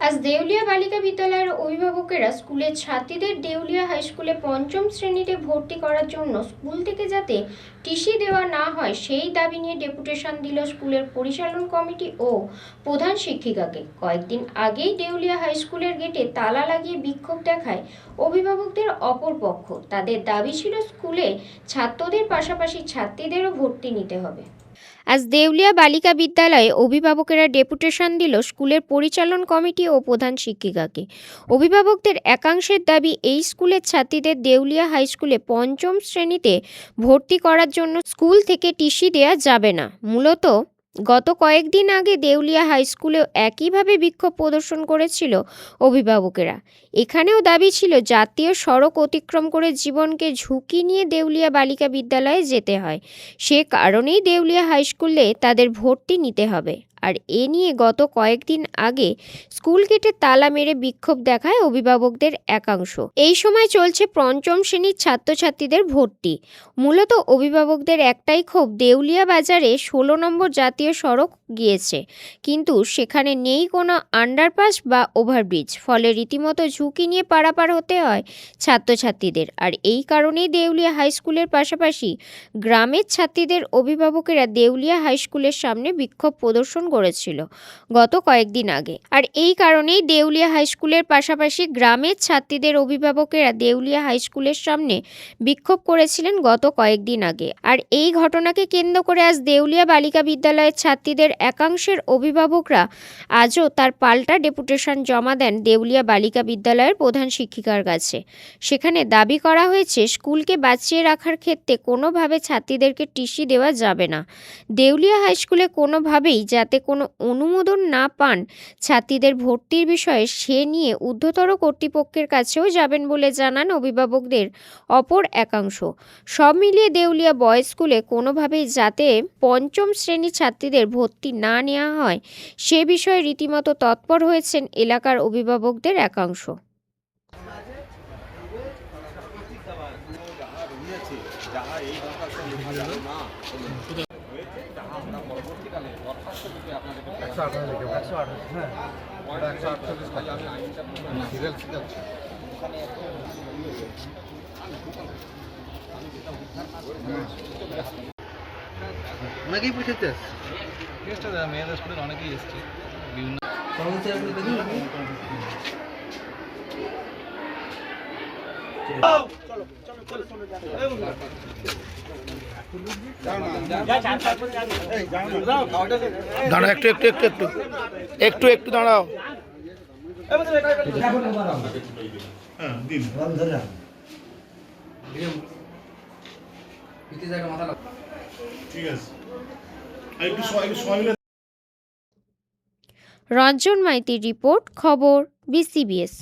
আজ দেউলিয়া বালিকা বিদ্যালয়ের অভিভাবকেরা স্কুলের ছাত্রীদের দেউলিয়া হাই স্কুলে পঞ্চম শ্রেণীতে ভর্তি করার জন্য স্কুল থেকে যাতে টিসি দেওয়া না হয় সেই দাবি নিয়ে ডেপুটেশন দিল স্কুলের পরিচালন কমিটি ও প্রধান শিক্ষিকাকে। কয়েকদিন আগেই দেউলিয়া হাই স্কুলের গেটে তালা লাগিয়ে বিক্ষোভ দেখায় অভিভাবকদের অপর পক্ষ। তাদের দাবি ছিল স্কুলে ছাত্রদের পাশাপাশি ছাত্রীদেরও ভর্তি নিতে হবে। আজ দেউলিয়া বালিকা বিদ্যালয়ে অভিভাবকেরা ডেপুটেশন দিল স্কুলের পরিচালন কমিটি ও প্রধান শিক্ষিকাকে। অভিভাবকদের একাংশের দাবি, এই স্কুলের ছাত্রীদের দেউলিয়া হাই স্কুলে পঞ্চম শ্রেণীতে ভর্তি করার জন্য স্কুল থেকে টিসি দেওয়া যাবে না। মূলত গত কয়েকদিন আগে দেউলিয়া হাই স্কুলেও একইভাবে বিক্ষোভ প্রদর্শন করেছিল অভিভাবকেরা। এখানেও দাবি ছিল জাতীয় সড়ক অতিক্রম করে জীবনকে ঝুঁকি নিয়ে দেউলিয়া বালিকা বিদ্যালয়ে যেতে হয়, সে কারণেই দেউলিয়া হাই স্কুলে তাদের ভর্তি নিতে হবে। আর এ নিয়ে গত কয়েকদিন আগে স্কুল গেটে তালা মেরে বিক্ষোভ দেখায় অভিভাবকদের একাংশ। এই সময় চলছে পঞ্চম শ্রেণীর ছাত্রছাত্রীদের ভর্তি। মূলত অভিভাবকদের একটাই ক্ষোভ, দেউলিয়া বাজারে 16 নম্বর জাতীয় সড়ক গিয়েছে, কিন্তু সেখানে নেই কোনো আন্ডারপাস বা ওভারব্রিজ, ফলে রীতিমতো ঝুঁকি নিয়ে পারাপার হতে হয় ছাত্রছাত্রীদের। আর এই কারণেই দেউলিয়া হাই স্কুলের পাশাপাশি গ্রামের ছাত্রীদের অভিভাবকেরা দেউলিয়া হাই স্কুলের সামনে বিক্ষোভ প্রদর্শন করেছিল গত কয়েকদিন আগে। আর এই কারণেই দেউলিয়া হাই স্কুলের পাশাপাশি গ্রামের ছাত্রীদের অভিভাবকেরা দেউলিয়া হাই স্কুলের সামনে বিক্ষোভ করেছিলেন গত কয়েকদিন আগে। আর এই ঘটনাকে কেন্দ্র করে আজ দেউলিয়া বালিকা বিদ্যালয়ের ছাত্রীদের একাংশের অভিভাবকরা আজও তার পাল্টা ডেপুটেশন জমা দেন দেউলিয়া বালিকা বিদ্যালয়ের প্রধান শিক্ষিকার কাছে। সেখানে দাবি করা হয়েছে, স্কুলকে বাঁচিয়ে রাখার ক্ষেত্রে কোনোভাবে ছাত্রীদেরকে টিসি দেওয়া যাবে না। দেউলিয়া হাই স্কুলে কোনোভাবেই যাতে কোনো অনুমোদন না পান ছাত্রীদের ভর্তির বিষয়ে, সে নিয়ে ঊর্ধ্বতর কর্তৃপক্ষের কাছেও যাবেন বলে জানান অভিভাবকদের অপর একাংশ। সব মিলিয়ে দেউলিয়া বয়েজ স্কুলে কোনোভাবেই যাতে পঞ্চম শ্রেণীর ছাত্রীদের ভর্তি না নেওয়া হয় সে বিষয়ে রীতিমতো তৎপর হয়েছেন এলাকার অভিভাবকদের একাংশ। অনেকেই পুষেছে মেয়েদের স্কুলের অনেকেই এসছে বিভিন্ন দাঁড়াও, একটু একটু একটু একটু একটু একটু দাঁড়াও। রঞ্জন মাইতির রিপোর্ট, খবর BCBS।